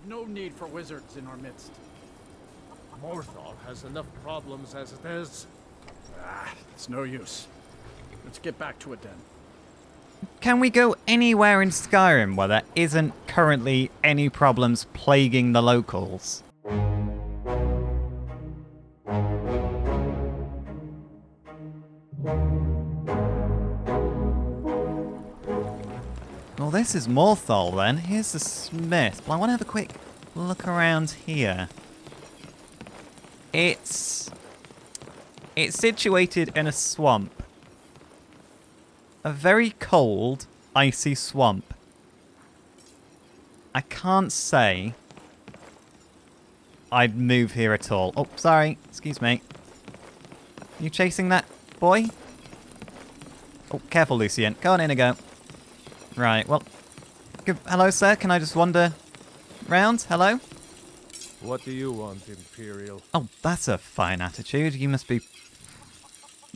no need for wizards in our midst. Morthal has enough problems as it is. It's no use. Let's get back to it then. Can we go anywhere in Skyrim where there isn't currently any problems plaguing the locals? Well, this is Morthal then. Here's the smith. But I want to have a quick look around here. It's situated in a swamp. A very cold, icy swamp. I can't say I'd move here at all. Oh, sorry. Excuse me. You chasing that boy? Oh, careful, Lucien. Go on in and go. Right, well. Hello, sir. Can I just wander round? Hello? What do you want, Imperial? Oh, that's a fine attitude. You must be...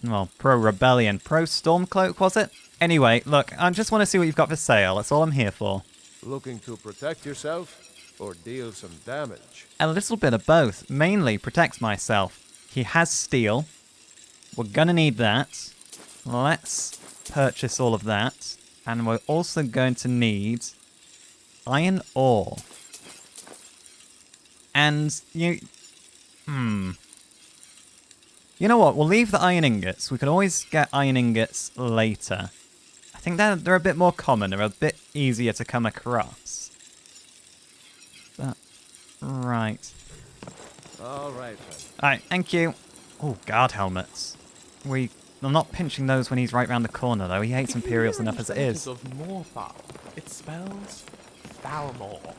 well, pro-rebellion. Pro-Stormcloak, was it? Anyway, look, I just want to see what you've got for sale. That's all I'm here for. Looking to protect yourself or deal some damage? A little bit of both. Mainly protects myself. He has steel. We're gonna need that. Let's purchase all of that. And we're also going to need iron ore. And you know what? We'll leave the iron ingots. We can always get iron ingots later. I think they're a bit more common. They're a bit easier to come across. But, right. All right, then. Alright, thank you. Oh, guard helmets. I'm not pinching those when he's right round the corner, though. He hates Imperials enough as it is. Of Morthal, it spells Falmor.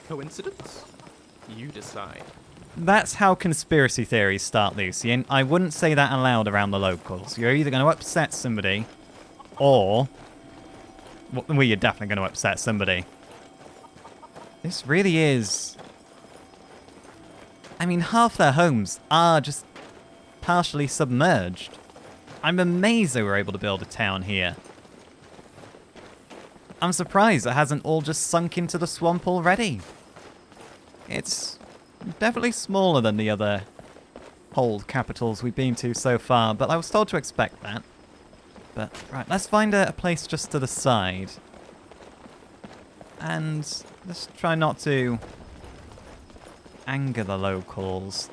Coincidence? You decide. That's how conspiracy theories start, Lucien. I wouldn't say that aloud around the locals. You're either going to upset somebody, or... well, you're definitely going to upset somebody. This really is... I mean, half their homes are just partially submerged. I'm amazed they were able to build a town here. I'm surprised it hasn't all just sunk into the swamp already. It's definitely smaller than the other hold capitals we've been to so far, but I was told to expect that. But, right, let's find a place just to the side. And let's try not to anger the locals.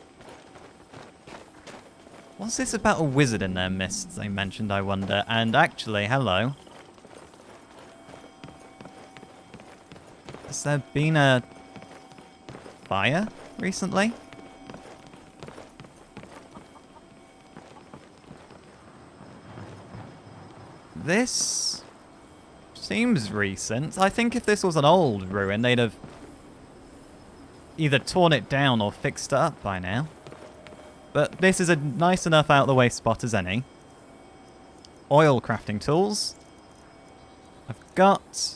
What's this about a wizard in their midst they mentioned, I wonder? And actually, hello. Has there been a fire recently? This seems recent. I think if this was an old ruin, they'd have either torn it down or fixed it up by now. But this is a nice enough out-of-the-way spot as any. Oil crafting tools. I've got...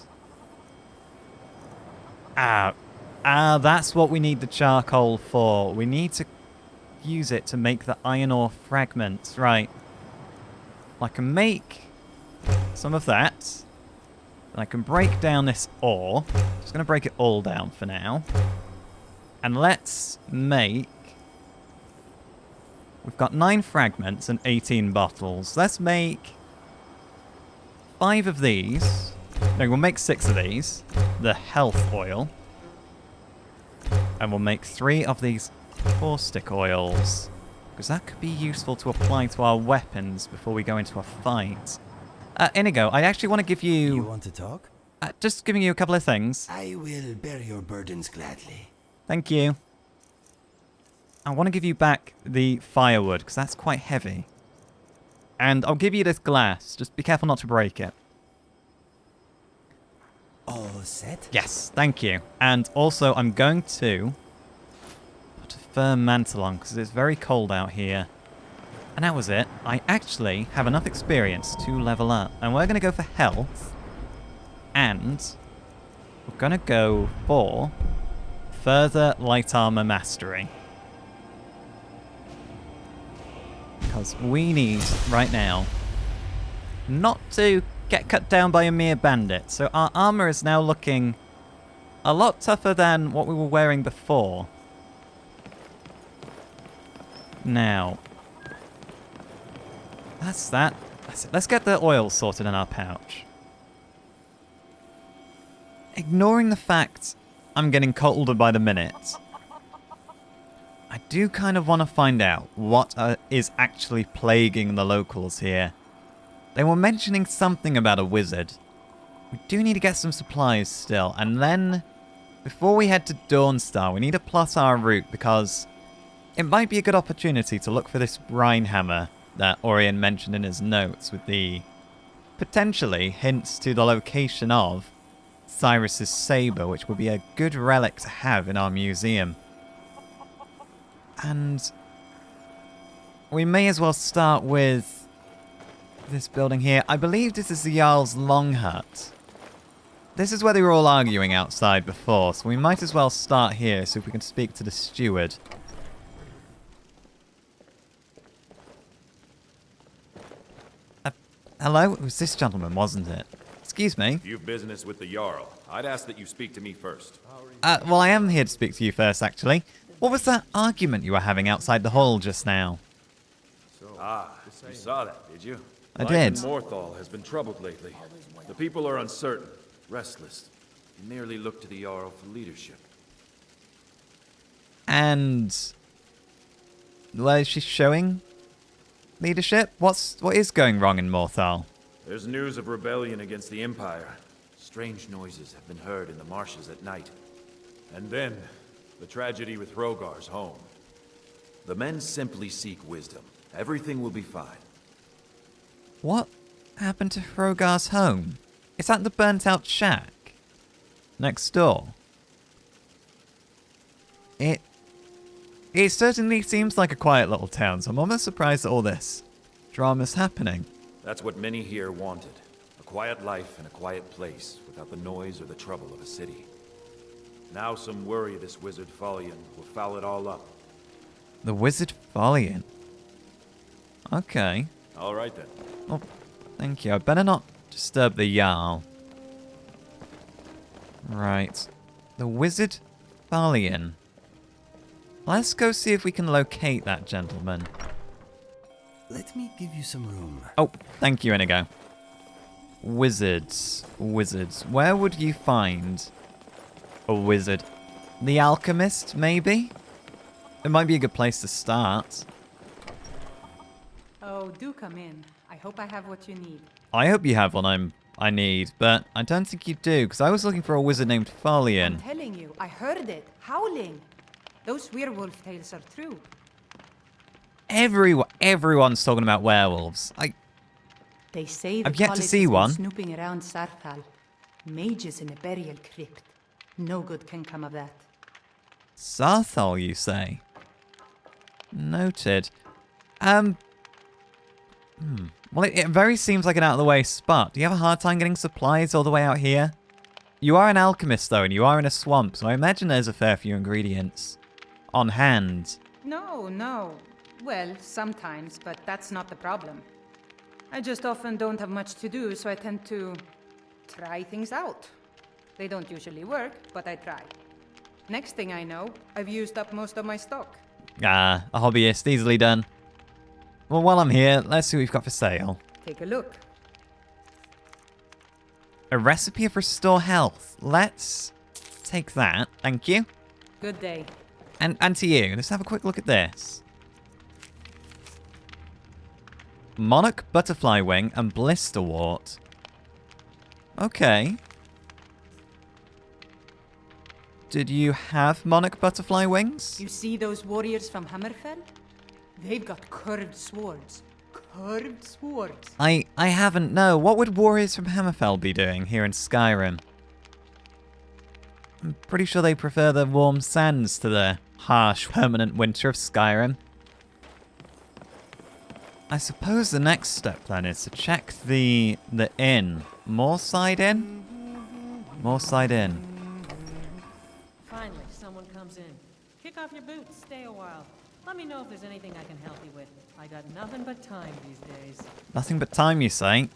that's what we need the charcoal for. We need to use it to make the iron ore fragments. Right. I can make some of that. And I can break down this ore. Just going to break it all down for now. And let's make... we've got 9 fragments and 18 bottles. Let's make 5 of these. No, we'll make 6 of these. The health oil. And we'll make 3 of these caustic oils. Because that could be useful to apply to our weapons before we go into a fight. Inigo, I actually want to give you... You want to talk? Just giving you a couple of things. I will bear your burdens gladly. Thank you. I want to give you back the firewood, because that's quite heavy. And I'll give you this glass. Just be careful not to break it. All set? Yes, thank you. And also, I'm going to put a firm mantle on, because it's very cold out here. And that was it. I actually have enough experience to level up. And we're going to go for health. And we're going to go for further light armor mastery. Because we need, right now, not to get cut down by a mere bandit. So our armor is now looking A lot tougher than what we were wearing before. Now, that's that. That's it. Let's get the oil sorted in our pouch. Ignoring the fact I'm getting colder by the minute, I do kind of want to find out what is actually plaguing the locals here. They were mentioning something about a wizard. We do need to get some supplies still, and then before we head to Dawnstar, we need to plot our route because it might be a good opportunity to look for this brine hammer that Orion mentioned in his notes with the potentially hints to the location of Cyrus's saber, which would be a good relic to have in our museum. And we may as well start with this building here. I believe this is the Jarl's Long Hut. This is where they were all arguing outside before, so we might as well start here, see if we can speak to the steward. Hello? It was this gentleman, wasn't it? Excuse me. If you've business with the Jarl, I'd ask that you speak to me first. Well, I am here to speak to you first, actually. What was that argument you were having outside the hall just now? You saw that, did you? I Life did. in Morthal has been troubled lately. The people are uncertain, restless, and merely look to the Jarl for leadership. And where is she showing leadership? What is going wrong in Morthal? There's news of rebellion against the Empire. Strange noises have been heard in the marshes at night. And then, the tragedy with Hrogar's home. The men simply seek wisdom. Everything will be fine. What happened to Hrogar's home? Is that the burnt-out shack next door? It certainly seems like a quiet little town, so I'm almost surprised that all this drama's happening. That's what many here wanted. A quiet life in a quiet place, without the noise or the trouble of a city. Now some worry this wizard Falion will foul it all up. The wizard Falion? Okay. All right then. Oh, thank you. I better not disturb the Jarl. Right. The wizard Falion. Let's go see if we can locate that gentleman. Let me give you some room. Oh, thank you, Inigo. Wizards. Wizards. Where would you find a wizard? The alchemist, maybe? It might be a good place to start. Oh, do come in. I hope I have what you need. I hope you have what I need, but I don't think you do, because I was looking for a wizard named I'm Falion. telling you, I heard it. Howling. Those werewolf tales are true. Everyone's talking about werewolves. They say the I've yet to college see has been one. snooping around Sarthal. Mages in a burial crypt. No good can come of that. Sarthal, you say? Noted. Well, it very seems like an out-of-the-way spot. Do you have a hard time getting supplies all the way out here? You are an alchemist, though, and you are in a swamp, so I imagine there's a fair few ingredients on hand. No. Well, sometimes, but that's not the problem. I just often don't have much to do, so I tend to try things out. They don't usually work, but I try. Next thing I know, I've used up most of my stock. Ah, a hobbyist, easily done. Well, while I'm here, let's see what we've got for sale. Take a look. A recipe of restore health. Let's take that, thank you. Good day. And to you, let's have a quick look at this. Monarch Butterfly Wing and Blisterwort. Okay. Did you have Monarch Butterfly Wings? You see those warriors from Hammerfell? They've got curved swords. Curved swords. I haven't, no. What would warriors from Hammerfell be doing here in Skyrim? I'm pretty sure they prefer the warm sands to the harsh, permanent winter of Skyrim. I suppose the next step then is to check the inn. Moorside Inn? Moorside Inn. Finally, someone comes in. Kick off your boots, stay a while. Let me know if there's anything I can help you with. I got nothing but time these days. Nothing but time, you say?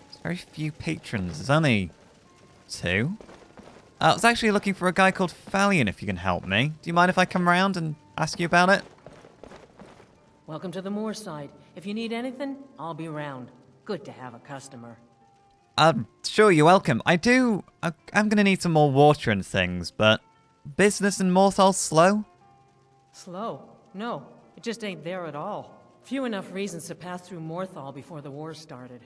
There's very few patrons. There's only 2. I was actually looking for a guy called Fallion, if you can help me. Do you mind if I come around and ask you about it? Welcome to the Moorside. If you need anything, I'll be around. Good to have a customer. Sure, you're welcome. I'm gonna need some more water and things, but business in Morthal slow? Slow? No, it just ain't there at all. Few enough reasons to pass through Morthal before the war started.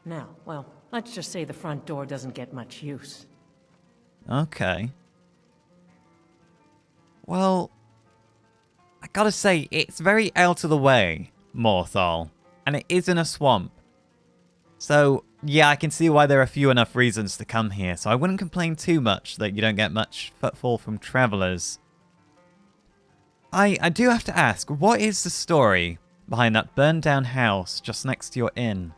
Now, well, let's just say the front door doesn't get much use. Okay. Well, I gotta say, it's very out of the way, Morthal, and it is in a swamp. So, yeah, I can see why there are few enough reasons to come here, so I wouldn't complain too much that you don't get much footfall from travelers. I do have to ask, what is the story behind that burned down house just next to your inn?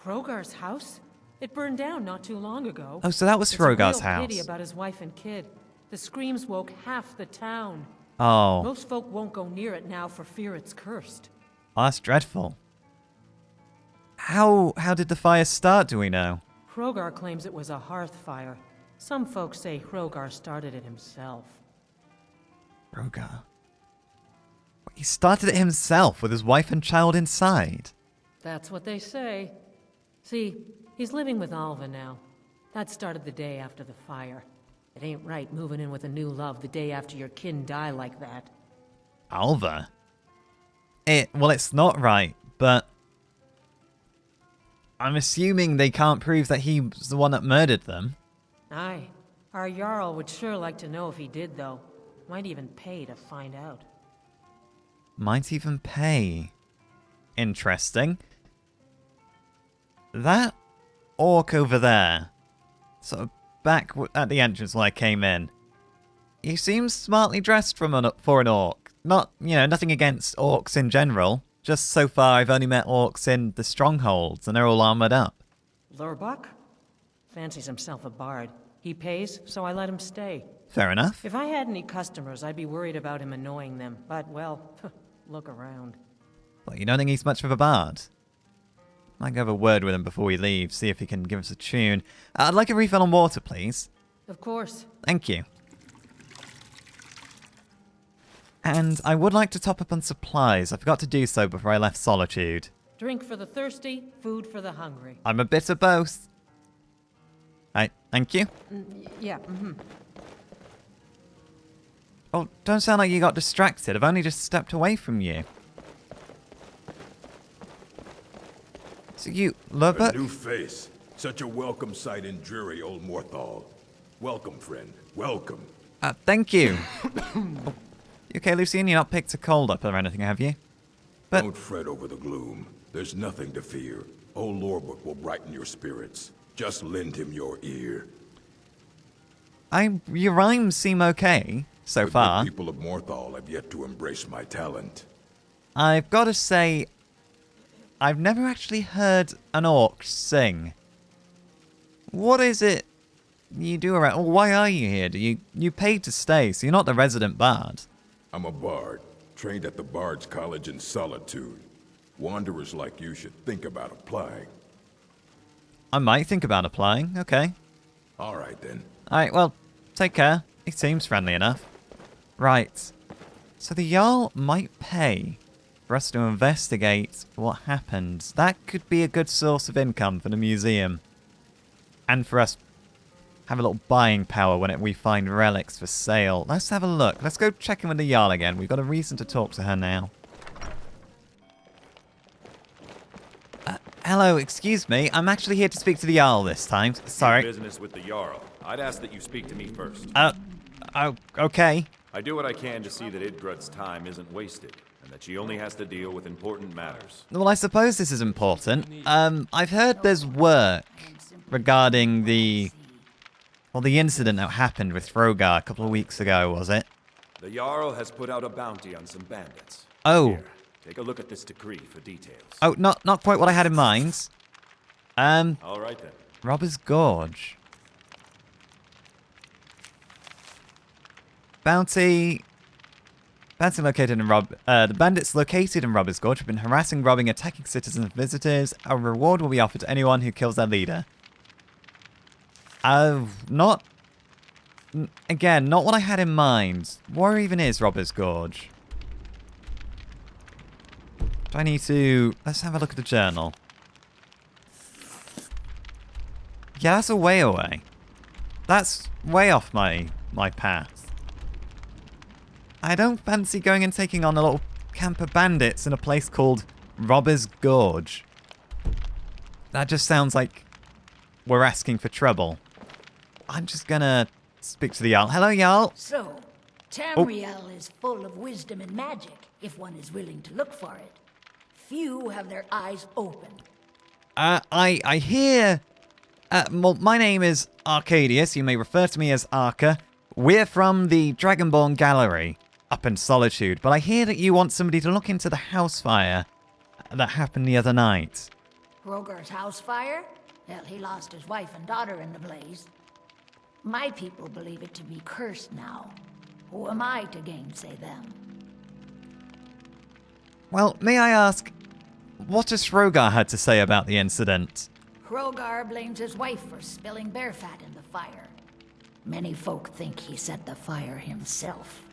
Hrogar's house? It burned down not too long ago. Oh, so that was Hrogar's house. It's a real pity about his wife and kid. The screams woke half the town. Oh. Most folk won't go near it now for fear it's cursed. Oh, that's dreadful. How did the fire start, do we know? Hrogar claims it was a hearth fire. Some folks say Hrogar started it himself. Hrogar? He started it himself with his wife and child inside? That's what they say. See, he's living with Alva now. That started the day after the fire. It ain't right moving in with a new love the day after your kin die like that. Alva? Well, it's not right, but I'm assuming they can't prove that he was the one that murdered them. Aye. Our Jarl would sure like to know if he did, though. Might even pay to find out. Might even pay. Interesting. That orc over there, sort of back at the entrance when I came in, he seems smartly dressed for an orc. Not, nothing against orcs in general. Just so far I've only met orcs in the strongholds, and they're all armored up. Lurbach? Fancies himself a bard. He pays, so I let him stay. Fair enough. If I had any customers, I'd be worried about him annoying them. But, well, look around. Well, you don't think he's much of a bard? Might go have a word with him before we leave, see if he can give us a tune. I'd like a refill on water, please. Of course. Thank you. And I would like to top up on supplies. I forgot to do so before I left Solitude. Drink for the thirsty, food for the hungry. I'm a bit of both. Right, thank you. Yeah, Oh, don't sound like you got distracted. I've only just stepped away from you. So you, Lurbach? A new face. Such a welcome sight in dreary old Morthal. Welcome, friend. Welcome. Thank you. Oh, you okay, Lucien? You're not picked a cold up or anything, have you? But Don't fret over the gloom. There's nothing to fear. Old Lorbuk will brighten your spirits. Just lend him your ear. Your rhymes seem okay so The far. good people of Morthal have yet to embrace my talent. I've got to say, I've never actually heard an orc sing. What is it you do around? Why are you here? You paid to stay, so you're not the resident bard. I'm a bard, trained at the Bard's College in Solitude. Wanderers like you should think about applying. I might think about applying. Okay. All right, then. Alright, well, take care. He seems friendly enough. Right. So the Jarl might pay for us to investigate what happened. That could be a good source of income for the museum. And for us have a little buying power when we find relics for sale. Let's have a look. Let's go check in with the Jarl again. We've got a reason to talk to her now. Hello, excuse me. I'm actually here to speak to the Jarl this time. Sorry. Business with the Jarl. I'd ask that you speak to me first. Okay. I do what I can to see that Idgrud's time isn't wasted, and that she only has to deal with important matters. Well, I suppose this is important. I've heard there's work regarding the incident that happened with Hrogar a couple of weeks ago, was it? The Jarl has put out a bounty on some bandits. Oh. Here, take a look at this decree for details. Oh, not quite what I had in mind. All right then. Robber's Gorge. Bounty located in the bandits located in Robber's Gorge have been harassing, robbing, attacking citizens and visitors. A reward will be offered to anyone who kills their leader. Not Again, not what I had in mind. Where even is Robber's Gorge? Do I need to... Let's have a look at the journal. Yeah, that's a way away. That's way off my path. I don't fancy going and taking on a little camp of bandits in a place called Robber's Gorge. That just sounds like we're asking for trouble. I'm just gonna speak to the Jarl. Hello, Jarl. So, Tamriel is full of wisdom and magic, if one is willing to look for it. Few have their eyes open. I hear... well, my name is Arcadius. You may refer to me as Arca. We're from the Dragonborn Gallery up in Solitude, but I hear that you want somebody to look into the house fire that happened the other night. Rogar's house fire? Well, he lost his wife and daughter in the blaze. My people believe it to be cursed now. Who am I to gainsay them? Well, may I ask, what has Rogar had to say about the incident? Rogar blames his wife for spilling bear fat in the fire. Many folk think he set the fire himself.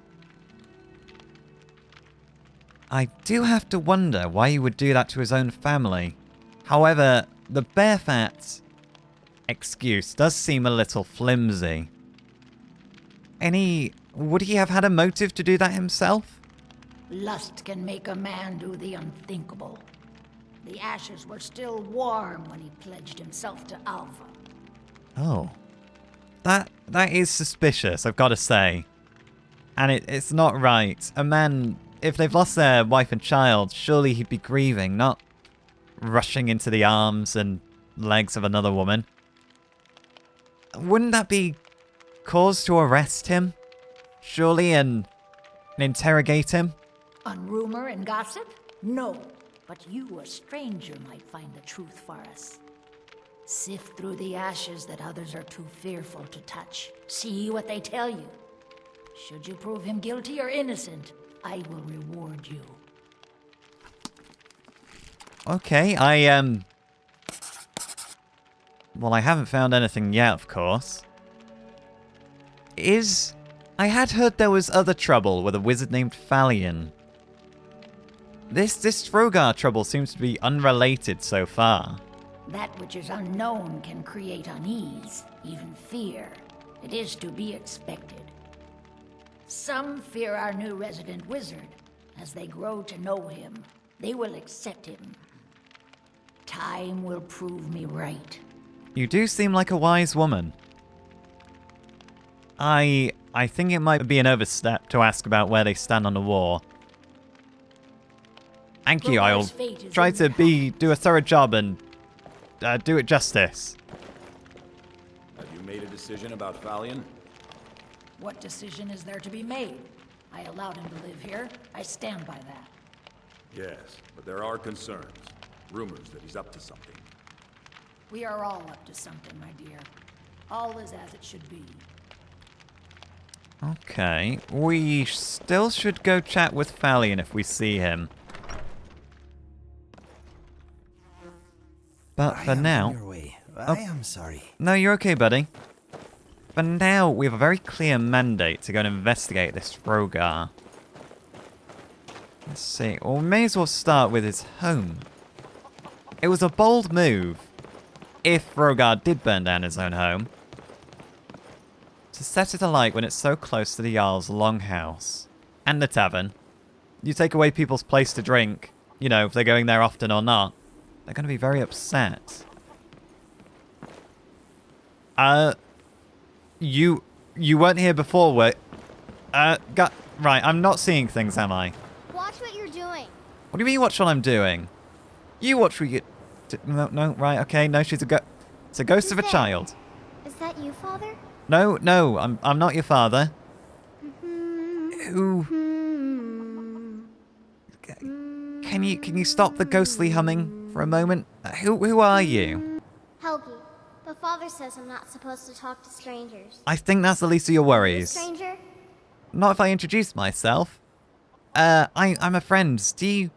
I do have to wonder why he would do that to his own family. However, the bear fat excuse does seem a little flimsy. Would he have had a motive to do that himself? Lust can make a man do the unthinkable. The ashes were still warm when he pledged himself to Alva. Oh. That is suspicious, I've got to say. And it's not right. A man, if they've lost their wife and child, surely he'd be grieving, not rushing into the arms and legs of another woman. Wouldn't that be cause to arrest him? Surely, and interrogate him? On rumor and gossip? No. But you, a stranger, might find the truth for us. Sift through the ashes that others are too fearful to touch. See what they tell you. Should you prove him guilty or innocent, I will reward you. Okay, well, I haven't found anything yet, of course. I had heard there was other trouble with a wizard named Falion. This Rogar trouble seems to be unrelated so far. That which is unknown can create unease, even fear. It is to be expected. Some fear our new resident wizard. As they grow to know him, they will accept him. Time will prove me right. You do seem like a wise woman. I think it might be an overstep to ask about where they stand on the war. Thank you, I'll try to do a thorough job and do it justice. Have you made a decision about Falion? What decision is there to be made? I allowed him to live here. I stand by that. Yes, but there are concerns. Rumors that he's up to something. We are all up to something, my dear. All is as it should be. Okay, we still should go chat with Falion if we see him. But for now... I am sorry. No, you're okay, buddy. For now, we have a very clear mandate to go and investigate this Rogar. Let's see. Well, we may as well start with his home. It was a bold move, if Rogar did burn down his own home, to set it alight when it's so close to the Jarl's longhouse and the tavern. You take away people's place to drink, you know, if they're going there often or not, they're going to be very upset. You weren't here before, were... right, I'm not seeing things, am I? Watch what you're doing. What do you mean watch what I'm doing? You watch what you... No, right, okay, no, she's it's a ghost of a child. Is that you, Father? No, I'm not your father. Who... Can you stop the ghostly humming for a moment? Who are you? Helgi. But Father says I'm not supposed to talk to strangers. I think that's the least of your worries. Stranger? Not if I introduce myself. I'm a friend. Do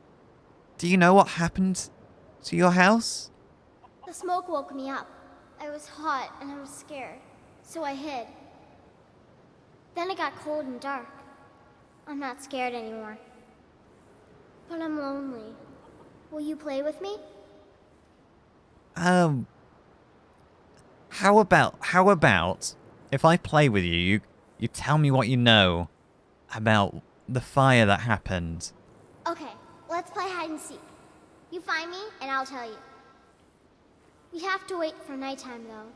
you know what happened to your house? The smoke woke me up. I was hot and I was scared, so I hid. Then it got cold and dark. I'm not scared anymore. But I'm lonely. Will you play with me? How about if I play with you, you tell me what you know about the fire that happened. Okay, let's play hide and seek. You find me, and I'll tell you. We have to wait for nighttime, though.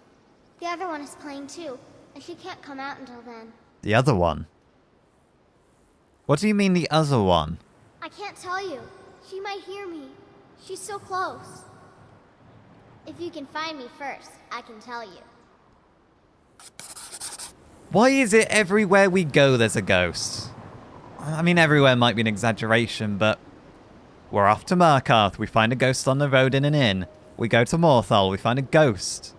The other one is playing too, and she can't come out until then. The other one? What do you mean the other one? I can't tell you. She might hear me. She's so close. If you can find me first, I can tell you. Why is it everywhere we go there's a ghost? I mean, everywhere might be an exaggeration, but we're off to Markarth, we find a ghost on the road in an inn. We go to Morthal, we find a ghost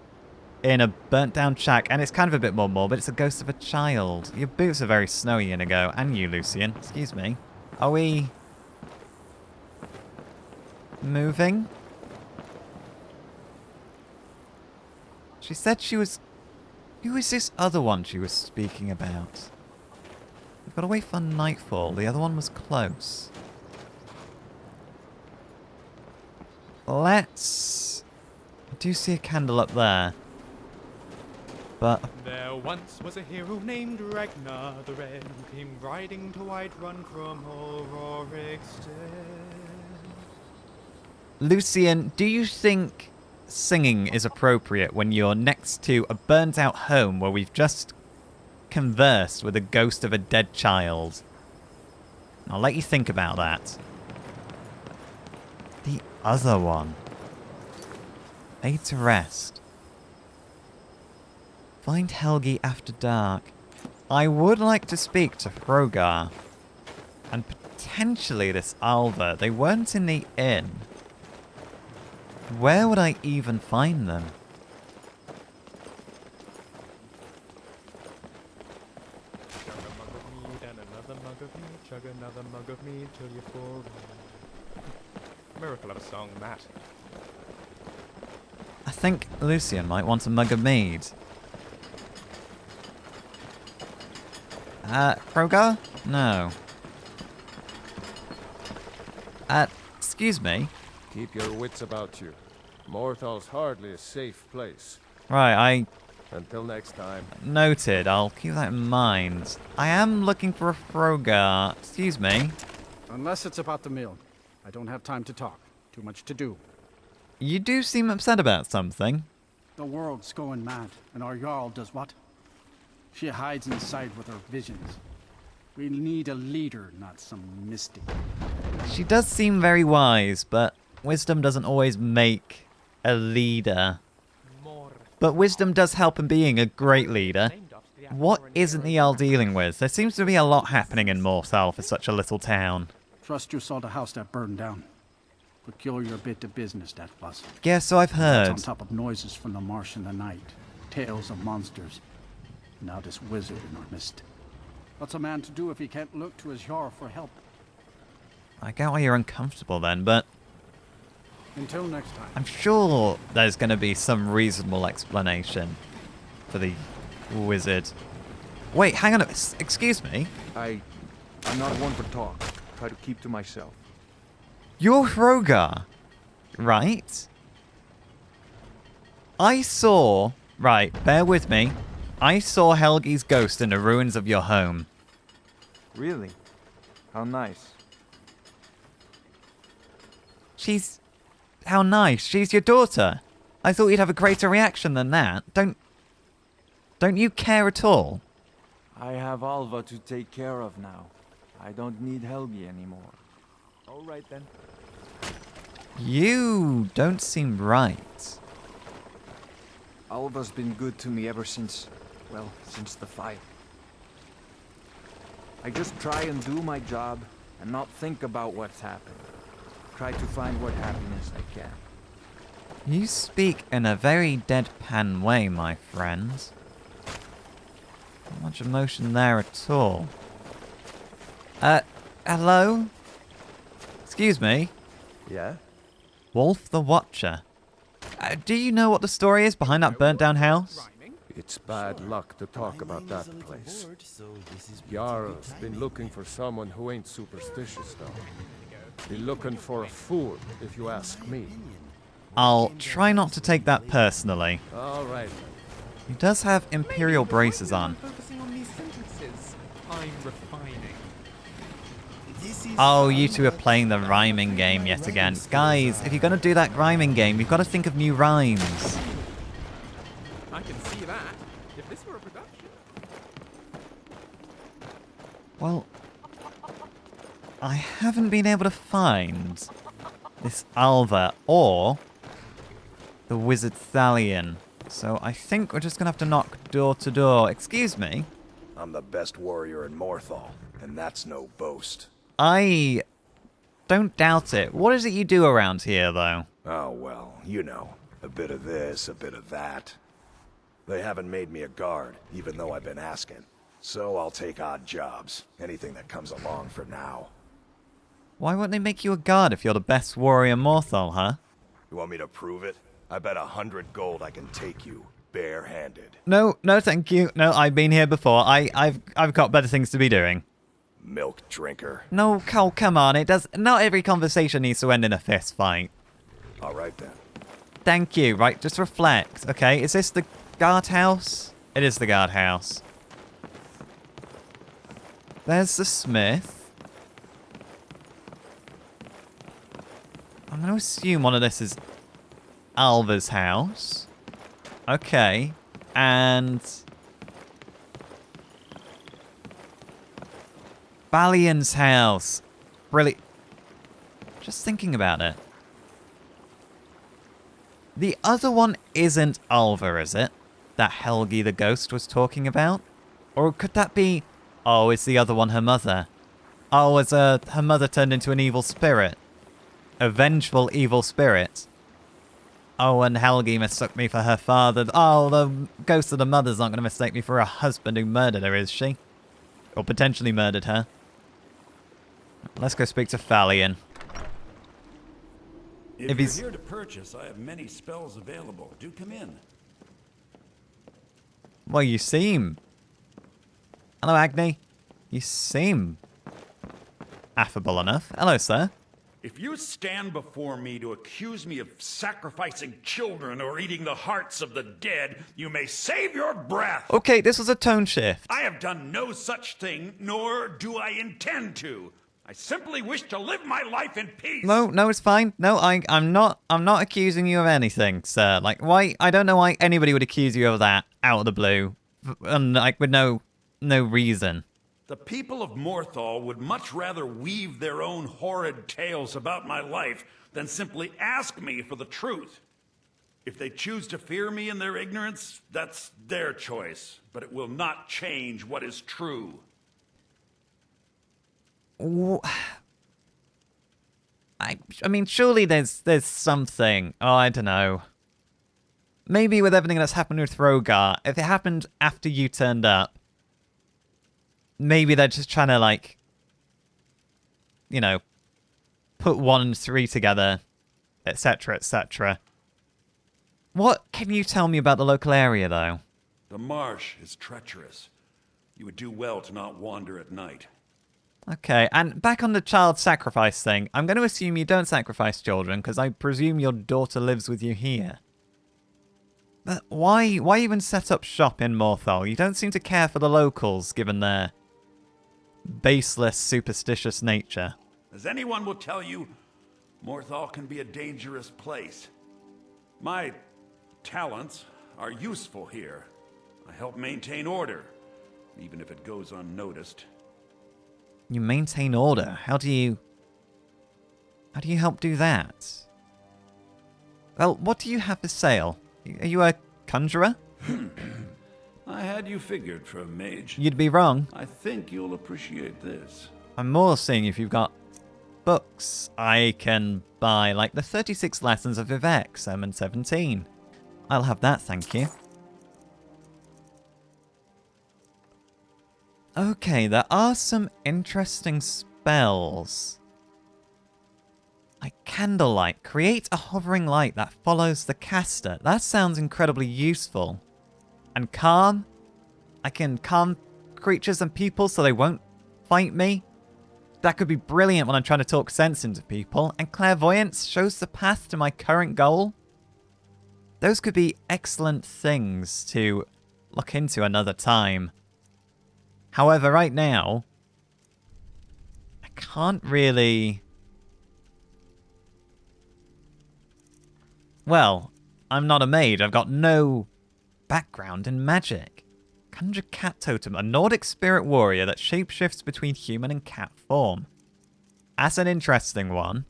in a burnt down shack, and it's kind of a bit more morbid, it's a ghost of a child. Your boots are very snowy, Inigo, and you, Lucian. Excuse me. Are we moving? She said she was... Who is this other one she was speaking about? We got away for nightfall. The other one was close. Let's... I do see a candle up there. But... There once was a hero named Ragnar the Red, who came riding to Whiterun from Rorikstead. Lucian, do you think singing is appropriate when you're next to a burnt out home where we've just conversed with a ghost of a dead child? I'll let you think about that. The other one. Laid to rest. Find Helgi after dark. I would like to speak to Hrogar. And potentially this Alva. They weren't in the inn. Where would I even find them? Chug a mug of mead and another mug of mead. Chug another mug of mead till you're full. Miracle of a song, Matt. I think Lucian might want a mug of mead. Hrogar? No. Excuse me. Keep your wits about you. Morthal's hardly a safe place. Right, Until next time. noted. I'll keep that in mind. I am looking for a Hrogar. Excuse me. Unless it's about the mill. I don't have time to talk. Too much to do. You do seem upset about something. The world's going mad, and our Jarl does what? She hides inside with her visions. We need a leader, not some mystic. She does seem very wise, but wisdom doesn't always make a leader. But wisdom does help in being a great leader. What isn't the Jarl dealing with? There seems to be a lot happening in Morthal for such a little town. Trust you saw the house that burned down. Peculiar bit of business, that was. Yeah, so I've heard. That's on top of noises from the marsh in the night. Tales of monsters. Now this wizard in our midst. What's a man to do if he can't look to his Jarl for help? I get why you're uncomfortable then, but Until next time. I'm sure there's going to be some reasonable explanation for the wizard. Wait, hang on. Excuse me. I'm not one for talk. Try to keep to myself. You're Hrogar, right? I saw... Right, bear with me. I saw Helgi's ghost in the ruins of your home. Really? How nice. She's... How nice. She's your daughter. I thought you'd have a greater reaction than that. Don't you care at all? I have Alva to take care of now. I don't need Helgi anymore. All right then. You don't seem right. Alva's been good to me ever since, well, since the fire. I just try and do my job and not think about what's happened. Try to find what happiness I can. You speak in a very deadpan way, my friend. Not much emotion there at all. Hello? Excuse me? Yeah? Wolf the Watcher. Do you know what the story is behind that burnt down house? It's bad luck to talk about that place. Yara's been looking for someone who ain't superstitious, though. Be looking for a fool, if you ask me. I'll try not to take that personally. All right. He does have Imperial braces on. Focusing on these sentences. I'm refining. Oh, you two are playing the rhyming game yet again. Guys, if you're going to do that rhyming game, you've got to think of new rhymes. I can see that. If this were a production. Well, I haven't been able to find this Alva or the Wizard Thalion. So I think we're just going to have to knock door to door. Excuse me? I'm the best warrior in Morthal, and that's no boast. I don't doubt it. What is it you do around here, though? Oh, well, you know. A bit of this, a bit of that. They haven't made me a guard, even though I've been asking. So I'll take odd jobs. Anything that comes along for now. Why won't they make you a guard if you're the best warrior in Morthal, huh? You want me to prove it? I bet 100 gold I can take you, barehanded. No, thank you. No, I've been here before. I've got better things to be doing. Milk drinker. No, Cole, come on. It does. Not every conversation needs to end in a fist fight. All right, then. Thank you. Right, just reflect. Okay, is this the guardhouse? It is the guardhouse. There's the smith. I'm going to assume one of this is Alva's house. Okay. And Balion's house. Really. Just thinking about it. The other one isn't Alva, is it? That Helgi the ghost was talking about? Or could that be... Oh, is the other one her mother? Oh, is her mother turned into an evil spirit? A vengeful evil spirit? Oh, and Helgi mistook me for her father. Oh, the ghost of the mother's not going to mistake me for a husband who murdered her, is she? Or potentially murdered her. Let's go speak to Thalion. If you're here to purchase, I have many spells available. Do come in. Well, you seem... Hello, Agni. You seem affable enough. Hello, sir. If you stand before me to accuse me of sacrificing children or eating the hearts of the dead, you may save your breath. Okay, this was a tone shift. I have done no such thing, nor do I intend to. I simply wish to live my life in peace. No, it's fine. No, I'm not accusing you of anything, sir. Like, why? I don't know why anybody would accuse you of that out of the blue, and like with no reason. The people of Morthal would much rather weave their own horrid tales about my life than simply ask me for the truth. If they choose to fear me in their ignorance, that's their choice, but it will not change what is true. I mean, surely there's something. Oh, I don't know. Maybe with everything that's happened with Rogar, if it happened after you turned up, maybe they're just trying to, like, you know, put 1 and 3 together, etc., etc. What can you tell me about the local area, though? The marsh is treacherous. You would do well to not wander at night. Okay, and back on the child sacrifice thing, I'm going to assume you don't sacrifice children, because I presume your daughter lives with you here. But why even set up shop in Morthal? You don't seem to care for the locals, given their baseless, superstitious nature. As anyone will tell you, Morthal can be a dangerous place. My talents are useful here. I help maintain order, even if it goes unnoticed. You maintain order. How do you help do that? Well, what do you have for sale? Are you a conjurer? I had you figured for a mage. You'd be wrong. I think you'll appreciate this. I'm more seeing if you've got books I can buy, like the 36 Lessons of Vivek, Sermon 17. I'll have that, thank you. Okay, there are some interesting spells. Like Candlelight. Create a hovering light that follows the caster. That sounds incredibly useful. and calm. I can calm creatures and people so they won't fight me. That could be brilliant when I'm trying to talk sense into people. And clairvoyance shows the path to my current goal. Those could be excellent things to look into another time. However, right now, I can't really... Well, I'm not a mage. I've got no background in magic. Conjure cat totem, a Nordic spirit warrior that shapeshifts between human and cat form. That's an interesting one.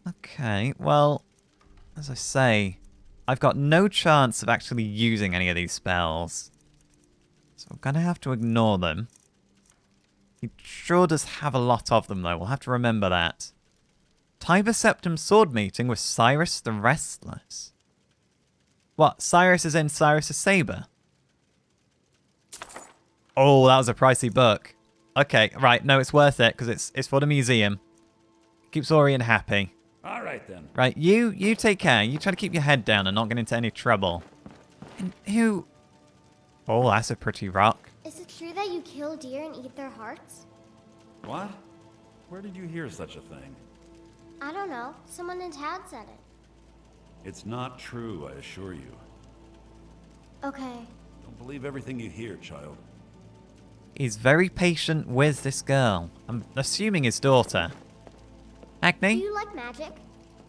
Okay, well, as I say, I've got no chance of actually using any of these spells. So I'm going to have to ignore them. He sure does have a lot of them, though. We'll have to remember that. Tiber Septum sword meeting with Cyrus the Restless. What? Cyrus is in Cyrus' saber? Oh, that was a pricey book. Okay, right. No, it's worth it because it's for the museum. Keeps Orion happy. All right, then. Right, you take care. You try to keep your head down and not get into any trouble. And who... Oh, that's a pretty rock. Is it true that you kill deer and eat their hearts? What? Where did you hear such a thing? I don't know. Someone in town said it. It's not true, I assure you. Okay. Don't believe everything you hear, child. He's very patient with this girl. I'm assuming his daughter. Acne? Do you like magic?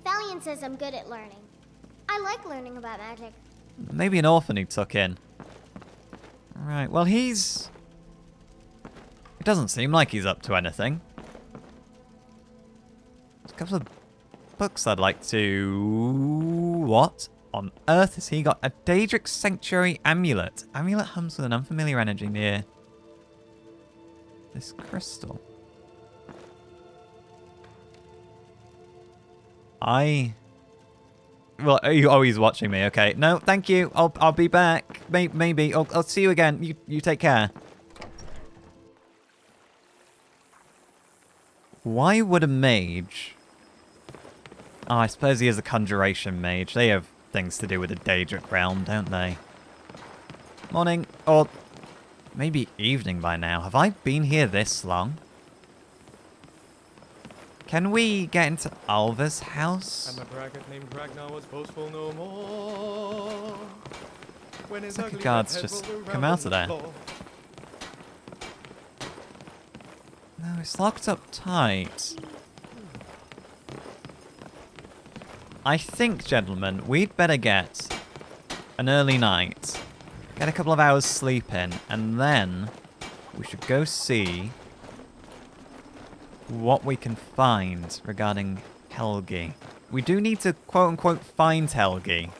Valiant says I'm good at learning. I like learning about magic. Maybe an orphan he took in. Right, well he's... It doesn't seem like he's up to anything. There's a couple of books I'd like to... What on earth has he got? A Daedric Sanctuary Amulet. Amulet hums with an unfamiliar energy near this crystal. Well, oh, he's watching me. Okay. No, thank you. I'll be back. Maybe. I'll see you again. You take care. Why would a mage... Oh, I suppose he is a conjuration mage. They have things to do with the Daedric realm, don't they? Morning. Or maybe evening by now. Have I been here this long? Can we get into Alva's house? And my braggart named Ragnar was boastful no more. When his It's like a ugly guard's red head just rolled come around out of on there. the floor. No, it's locked up tight. I think, gentlemen, we'd better get an early night, get a couple of hours sleep in, and then we should go see what we can find regarding Helgi. We do need to quote-unquote find Helgi.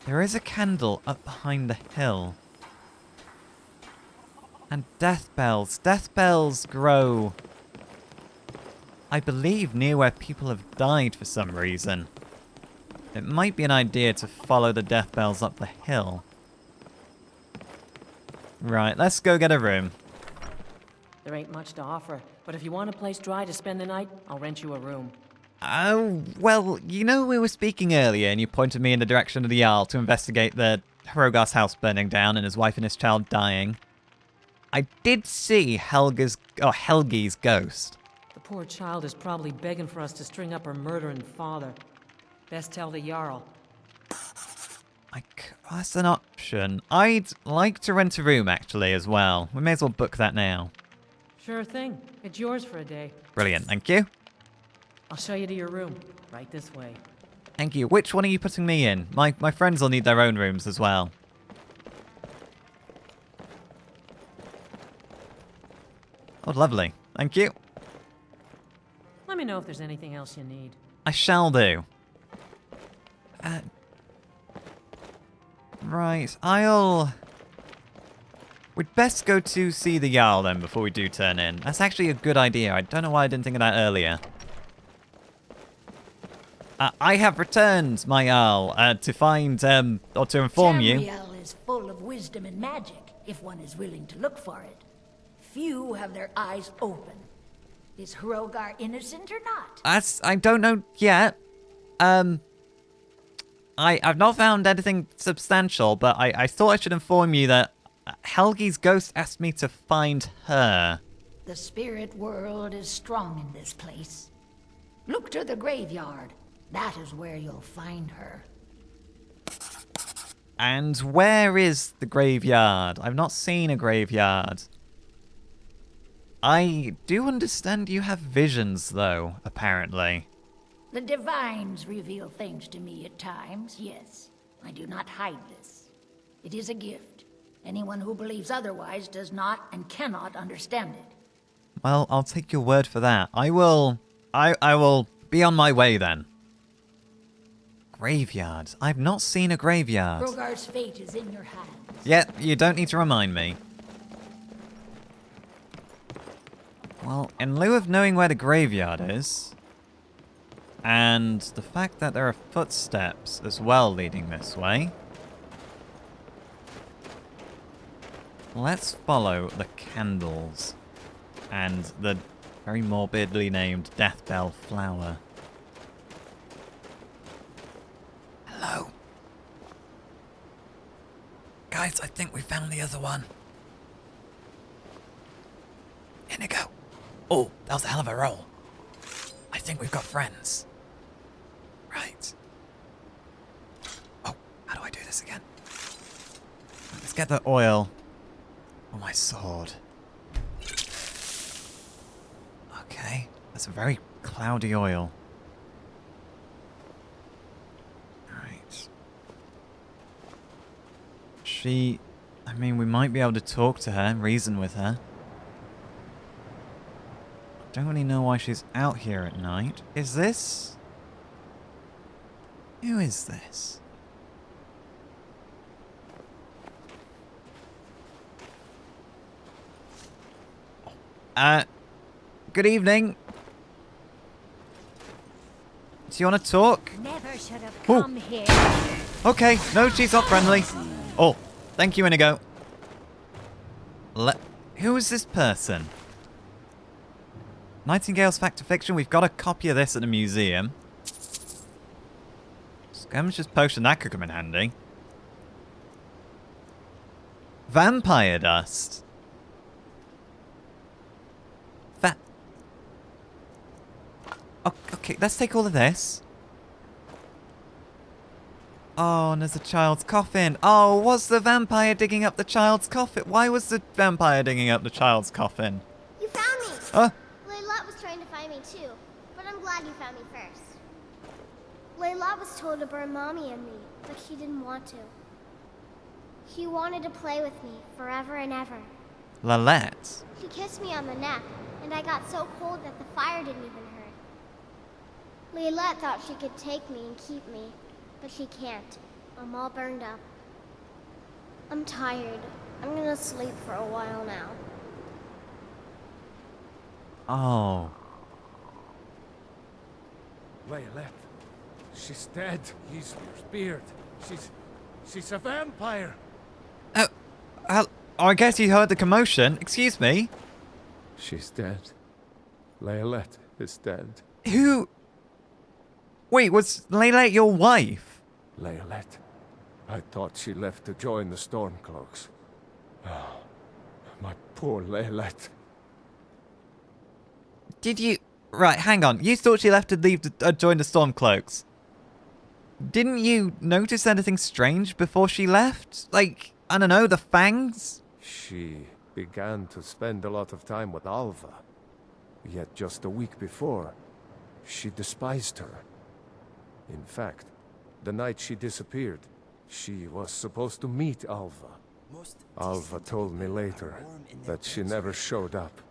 There is a candle up behind the hill. And death bells. Death bells grow, I believe, near where people have died for some reason. It might be an idea to follow the death bells up the hill. Right, let's go get a room. There ain't much to offer, but if you want a place dry to spend the night, I'll rent you a room. Oh, well, you know we were speaking earlier and you pointed me in the direction of the Jarl to investigate the Hrogar's house burning down and his wife and his child dying. I did see Helgi's ghost. The poor child is probably begging for us to string up her murdering father. Best tell the Jarl. That's an option. I'd like to rent a room, actually, as well. We may as well book that now. Sure thing. It's yours for a day. Brilliant, thank you. I'll show you to your room. Right this way. Thank you. Which one are you putting me in? My friends will need their own rooms as well. Oh, lovely. Thank you. Let me know if there's anything else you need. I shall do. Right, we'd best go to see the Jarl then before we do turn in. That's actually a good idea. I don't know why I didn't think of that earlier. I have returned, my Jarl, to find, or to inform you. Tamriel is full of wisdom and magic, if one is willing to look for it. Few have their eyes open. Is Hrogar innocent or not? I don't know yet. I've not found anything substantial, but I thought I should inform you that Helgi's ghost asked me to find her. The spirit world is strong in this place. Look to the graveyard. That is where you'll find her. And where is the graveyard? I've not seen a graveyard. I do understand you have visions, though, apparently. The divines reveal things to me at times, yes. I do not hide this. It is a gift. Anyone who believes otherwise does not and cannot understand it. Well, I'll take your word for that. I will be on my way then. Graveyard. I've not seen a graveyard. Hrogar's fate is in your hands. Yet, you don't need to remind me. Well, in lieu of knowing where the graveyard is, and the fact that there are footsteps as well leading this way, let's follow the candles and the very morbidly named Deathbell flower. Hello. Guys, I think we found the other one. Inigo. Oh, that was a hell of a roll. I think we've got friends. Right. Oh, how do I do this again? Let's get the oil on my sword. Okay, that's a very cloudy oil. Right. I mean, we might be able to talk to her and reason with her. I don't really know why she's out here at night. Is this? Who is this? Good evening. Do you want to talk? Never should have come here. Okay, no, she's not friendly. Oh, thank you, Inigo. Who is this person? Nightingale's Fact or Fiction. We've got a copy of this at the museum. Scavengers Potion, that could come in handy. Vampire Dust. Okay, let's take all of this. Oh, and there's a child's coffin. Oh, was the vampire digging up the child's coffin? Why was the vampire digging up the child's coffin? You found me! Oh. Layla was trying to find me too, but I'm glad you found me first. Layla was told to burn Mommy and me, but she didn't want to. She wanted to play with me forever and ever. Lalette. She kissed me on the neck, and I got so cold that the fire didn't even hurt. Layla thought she could take me and keep me, but she can't. I'm all burned up. I'm tired. I'm gonna sleep for a while now. Oh. Layla, she's dead. He's speared. She's a vampire. I guess you heard the commotion. Excuse me. She's dead. Layla is dead. Who? Wait, was Layla your wife? Layla. I thought she left to join the Stormcloaks. Oh, my poor Layla. Did you... Right, hang on. You thought she left to leave to join the Stormcloaks. Didn't you notice anything strange before she left? Like, I don't know, the fangs? She began to spend a lot of time with Alva. Yet just a week before, she despised her. In fact, the night she disappeared, she was supposed to meet Alva. Alva told me later that she never showed up.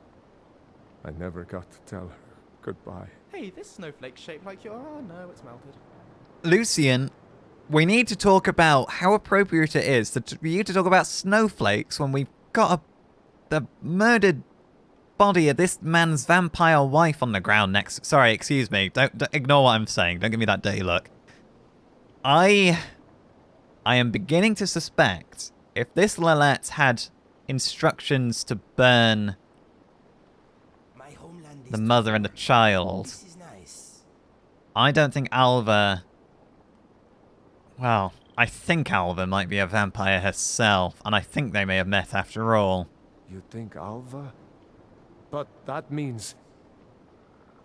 I never got to tell her goodbye. Hey, this snowflake's shaped like your... Oh no, it's melted. Lucian, we need to talk about how appropriate it is for you to talk about snowflakes when we've got the murdered body of this man's vampire wife on the ground next... Sorry, excuse me. Don't ignore what I'm saying. Don't give me that dirty look. I am beginning to suspect if this Lalette had instructions to burn the mother and the child. This is nice. I don't think Alva... Well, I think Alva might be a vampire herself, and I think they may have met after all. You think Alva? But that means...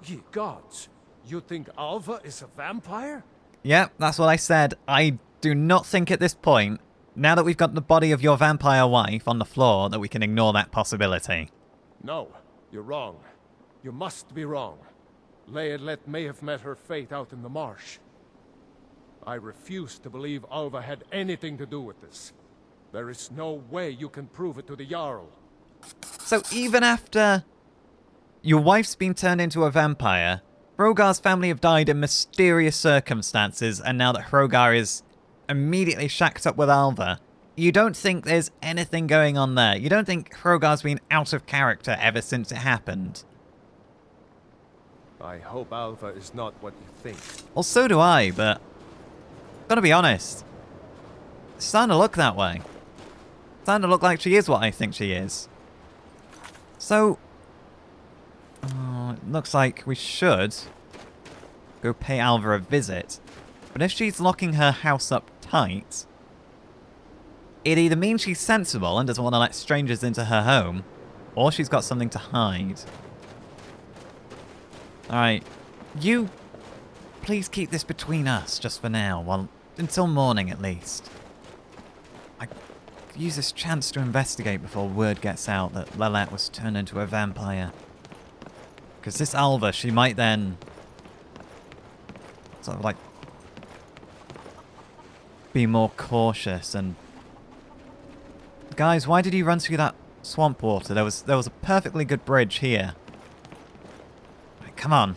Ye gods! You think Alva is a vampire? Yep, that's what I said. I do not think at this point, now that we've got the body of your vampire wife on the floor, that we can ignore that possibility. No, you're wrong. You must be wrong. Leolet may have met her fate out in the marsh. I refuse to believe Alva had anything to do with this. There is no way you can prove it to the Jarl. So even after your wife's been turned into a vampire, Hrogar's family have died in mysterious circumstances, and now that Hrogar is immediately shacked up with Alva, you don't think there's anything going on there? You don't think Hrogar's been out of character ever since it happened? I hope Alva is not what you think. Well, so do I, but... gotta be honest. It's starting to look that way. It's starting to look like she is what I think she is. So... it looks like we should go pay Alva a visit. But if she's locking her house up tight, it either means she's sensible and doesn't want to let strangers into her home, or she's got something to hide. Alright, you please keep this between us just for now, well, until morning at least. I could use this chance to investigate before word gets out that Leolet was turned into a vampire. Because this Alva, she might then sort of like be more cautious and... Guys, why did you run through that swamp water? There was a perfectly good bridge here. Right, come on.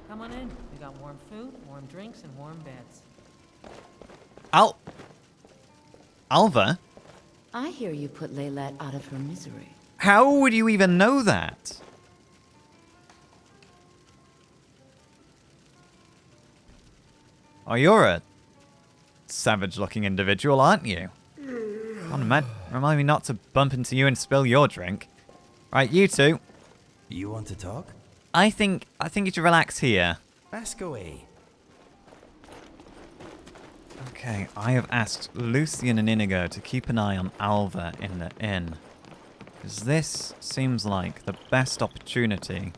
Come on in. We got warm food, warm drinks, and warm beds. Alva? I hear you put Leolet out of her misery. How would you even know that? Oh, you're a savage-looking individual, aren't you? Come on, man. Remind me not to bump into you and spill your drink. Right, you two. You want to talk? I think you should relax here. Ask away. Okay, I have asked Lucian and Inigo to keep an eye on Alva in the inn. Because this seems like the best opportunity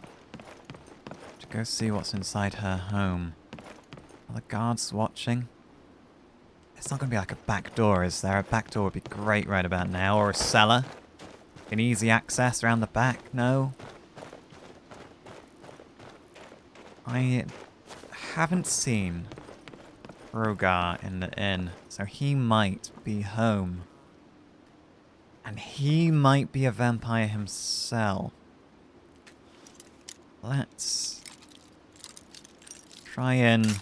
to go see what's inside her home. Are the guards watching? It's not going to be like a back door, is there? A back door would be great right about now. Or a cellar. An easy access around the back. No. I haven't seen Hrogar in the inn, so he might be home. And he might be a vampire himself. Let's try and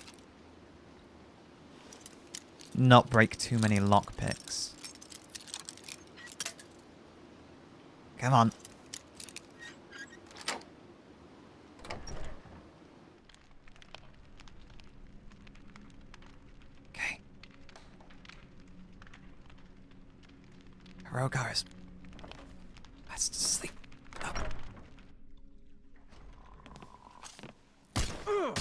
not break too many lockpicks. Come on. Okay. Hrogar is fast asleep. Oh.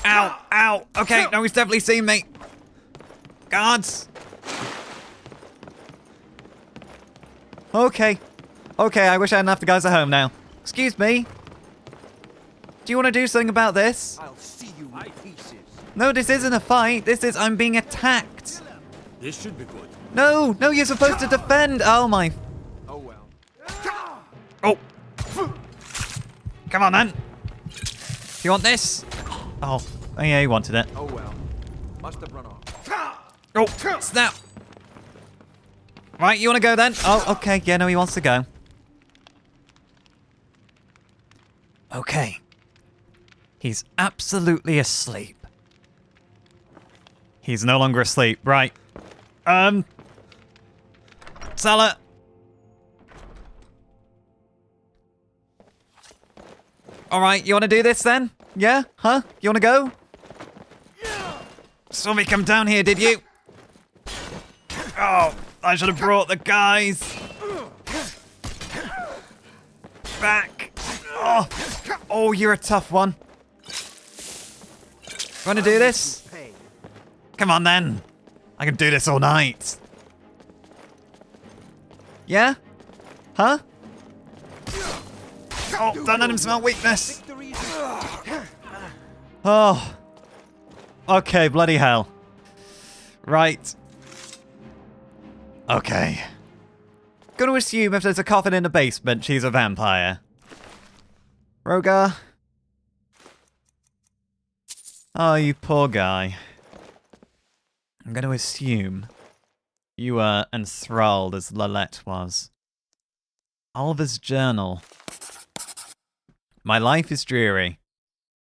Ow! Ow! Okay, no, he's definitely seen me. Guards! Okay. Okay, I wish I hadn't left the guys at home now. Excuse me? Do you want to do something about this? I'll see you with pieces. No, this isn't a fight. This is I'm being attacked. This should be good. No, no, you're supposed to defend. Oh my. Oh well. Oh. Come on, then. You want this? Oh, yeah, he wanted it. Oh well. Must have run off. Oh, snap. Right, you want to go then? Oh, okay. Yeah, no, he wants to go. Okay. He's absolutely asleep. He's no longer asleep. Right. Salah. All right, you want to do this then? Yeah? Huh? You want to go? Saw me come down here, did you? Oh, I should have brought the guys back. Oh. Oh, you're a tough one. Want to do this? Come on then. I can do this all night. Yeah? Huh? Oh, don't let him smell weakness. Oh. Okay, bloody hell. Right. Okay. Gonna assume if there's a coffin in the basement, she's a vampire. Rogar? Oh, you poor guy. I'm gonna assume you were enthralled as Lalette was. Alva's journal. My life is dreary.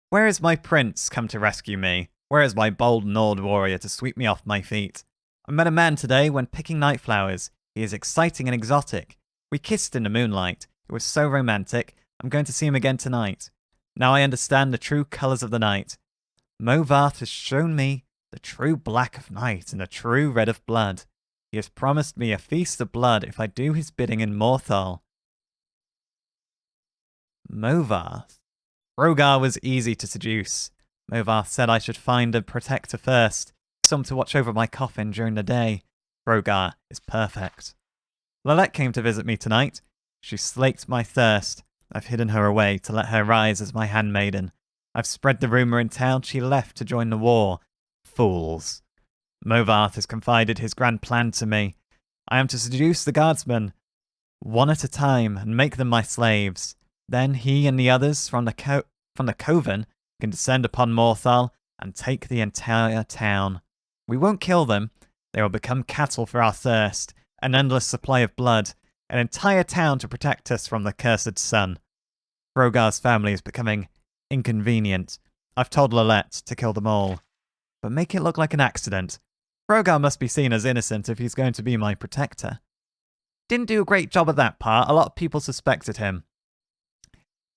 Where is my prince come to rescue me? Where is my bold Nord warrior to sweep me off my feet? I met a man today when picking night flowers. He is exciting and exotic. We kissed in the moonlight. It was so romantic. I'm going to see him again tonight. Now I understand the true colours of the night. Movarth has shown me the true black of night and the true red of blood. He has promised me a feast of blood if I do his bidding in Morthal. Movarth. Rogar was easy to seduce. Movarth said I should find a protector first, some to watch over my coffin during the day. Rogar is perfect. Lalette came to visit me tonight. She slaked my thirst. I've hidden her away to let her rise as my handmaiden. I've spread the rumour in town she left to join the war. Fools. Movarth has confided his grand plan to me. I am to seduce the guardsmen, one at a time, and make them my slaves. Then he and the others from the coven can descend upon Morthal and take the entire town. We won't kill them. They will become cattle for our thirst, an endless supply of blood, an entire town to protect us from the cursed sun. Rogar's family is becoming inconvenient. I've told Lalette to kill them all. But make it look like an accident. Rogar must be seen as innocent if he's going to be my protector. Didn't do a great job at that part. A lot of people suspected him.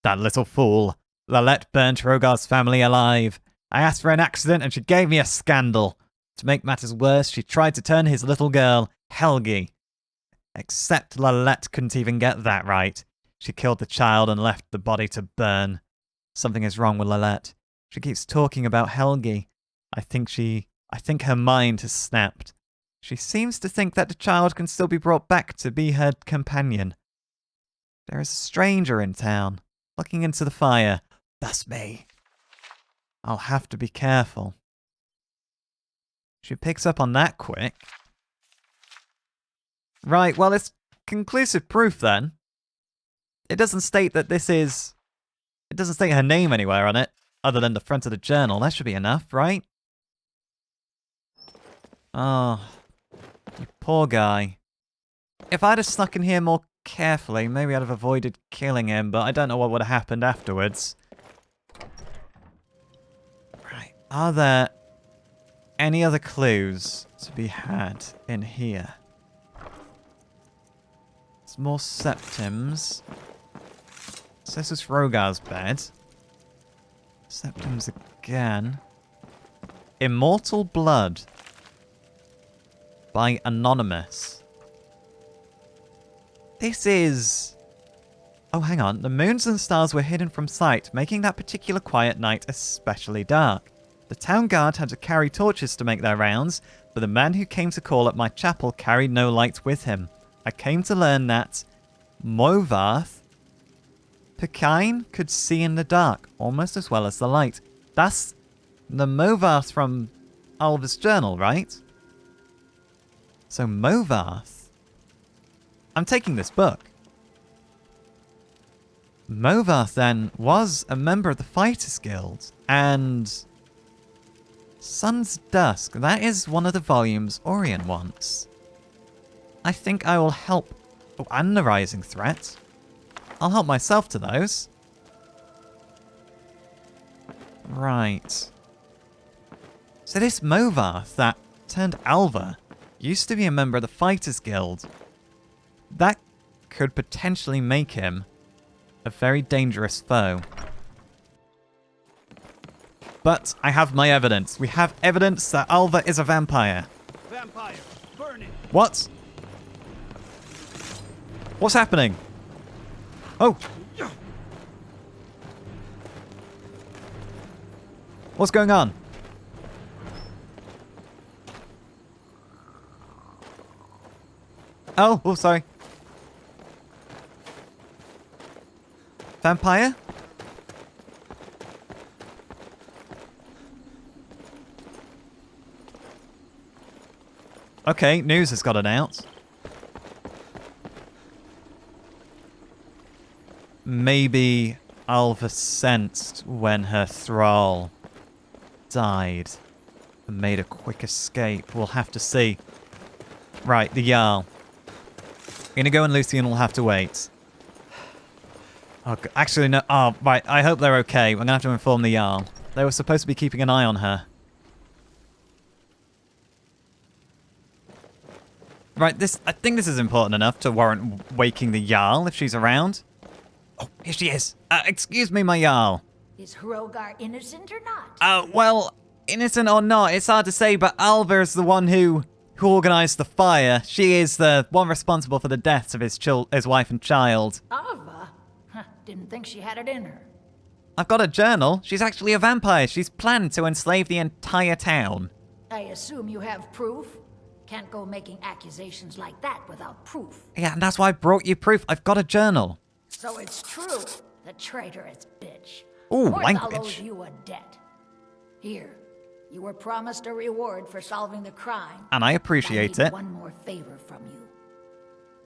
That little fool. Lalette burnt Rogar's family alive. I asked for an accident and she gave me a scandal. To make matters worse, she tried to turn his little girl, Helgi. Except Lalette couldn't even get that right. She killed the child and left the body to burn. Something is wrong with Lalette. She keeps talking about Helgi. I think her mind has snapped. She seems to think that the child can still be brought back to be her companion. There is a stranger in town, looking into the fire. That's me. I'll have to be careful. She picks up on that quick. Right, well, it's conclusive proof then. It doesn't state that this is... It doesn't state her name anywhere on it, other than the front of the journal. That should be enough, right? Oh, you poor guy. If I'd have snuck in here more carefully, maybe I'd have avoided killing him, but I don't know what would have happened afterwards. Right, are there any other clues to be had in here? There's more septims. So this is Rogar's bed. Septims again. Immortal Blood. By Anonymous. This is... Oh, hang on. The moons and stars were hidden from sight, making that particular quiet night especially dark. The town guard had to carry torches to make their rounds, but the man who came to call at my chapel carried no light with him. I came to learn that Movarth Pekine could see in the dark, almost as well as the light. That's the Movarth from Alva's journal, right? So Movarth... I'm taking this book. Movarth then was a member of the Fighters Guild, and Sun's Dusk, that is one of the volumes Orion wants. I think I will help... Oh, and the Rising Threat. I'll help myself to those. Right. So this Movarth that turned Alva used to be a member of the Fighters Guild. That could potentially make him a very dangerous foe. But I have my evidence. We have evidence that Alva is a vampire. Vampire, burn it. What? What's happening? Oh. What's going on? Oh, sorry. Vampire? Okay, news has got announced. Maybe Alva sensed when her thrall died and made a quick escape. We'll have to see. Right, the Jarl. Inigo and Lucian will have to wait. Oh, actually, no. Oh, right. I hope they're okay. I'm going to have to inform the Jarl. They were supposed to be keeping an eye on her. Right, I think this is important enough to warrant waking the Jarl if she's around. Oh, here she is. Excuse me, my Jarl. Is Hrogar innocent or not? Well, innocent or not, it's hard to say, but Alva is the one who organised the fire. She is the one responsible for the deaths of his wife and child. Alva? Didn't think she had it in her. I've got a journal. She's actually a vampire. She's planned to enslave the entire town. I assume you have proof? Can't go making accusations like that without proof. Yeah, and that's why I brought you proof. I've got a journal. So it's true, the traitorous bitch. Ooh, Morthal language. owes you a debt. Here, you were promised a reward for solving the crime. And I appreciate I need it. one more favor from you.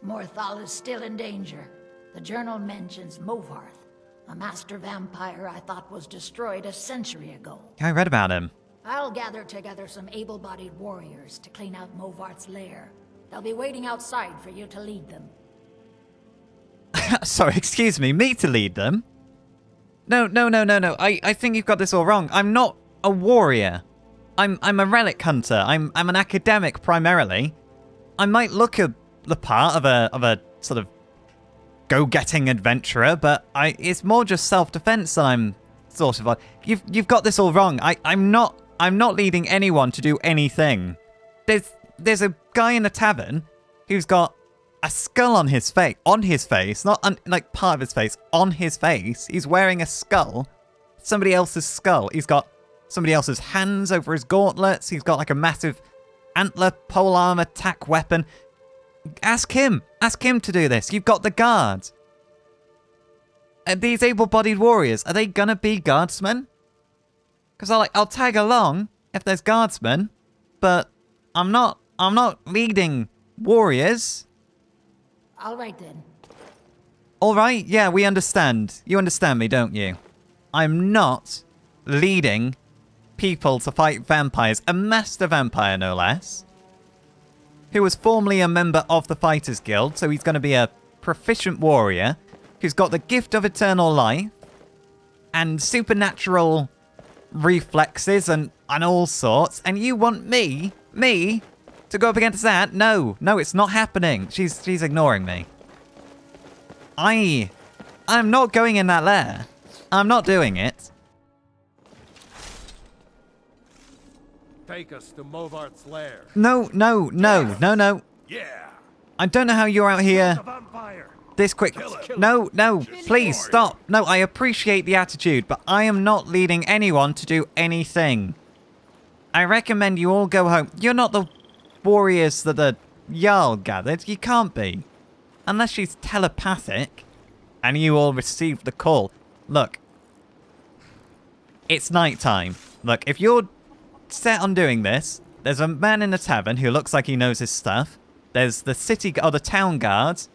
Morthal is still in danger. The journal mentions Movarth, a master vampire I thought was destroyed a century ago. I read about him. I'll gather together some able-bodied warriors to clean out Movarth's lair. They'll be waiting outside for you to lead them. Sorry, excuse me to lead them? No. I think you've got this all wrong. I'm not a warrior. I'm a relic hunter. I'm an academic primarily. I might look the part of a sort of go-getting adventurer, but it's more just self-defense that I'm sort of. You've got this all wrong. I'm not leading anyone to do anything. There's a guy in the tavern who's got a skull on his face, not like part of his face, on his face. He's wearing a skull, somebody else's skull. He's got somebody else's hands over his gauntlets. He's got like a massive antler polearm attack weapon. Ask him to do this. You've got the guards. These able-bodied warriors, are they gonna be guardsmen? Because I'll tag along if there's guardsmen, but I'm not leading warriors. All right then. All right, yeah, we understand. You understand me, don't you? I'm not leading people to fight vampires. A master vampire, no less, who was formerly a member of the Fighters Guild, so he's going to be a proficient warrior who's got the gift of eternal life and supernatural reflexes and all sorts, and you want me to go up against that? No, it's not happening. She's ignoring me. I'm not going in that lair. I'm not doing it. Take us to Movarth's lair. No. Yeah. I don't know how you're out here this quick. No, please stop. No, I appreciate the attitude, but I am not leading anyone to do anything. I recommend you all go home. You're not the warriors that the Jarl gathered. You can't be. Unless she's telepathic and you all received the call. Look, it's nighttime. Look, if you're set on doing this, there's a man in the tavern who looks like he knows his stuff. There's the city or the town guards.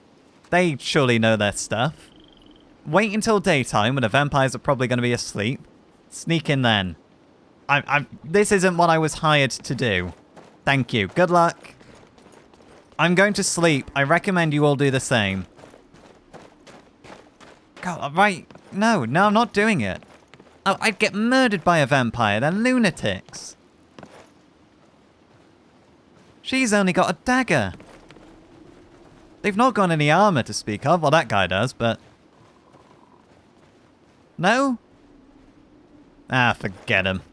They surely know their stuff. Wait until daytime when the vampires are probably going to be asleep. Sneak in then. This isn't what I was hired to do. Thank you. Good luck. I'm going to sleep. I recommend you all do the same. God, right. No, I'm not doing it. Oh, I'd get murdered by a vampire. They're lunatics. She's only got a dagger. They've not got any armor to speak of. Well, that guy does, but... No? Ah, forget him.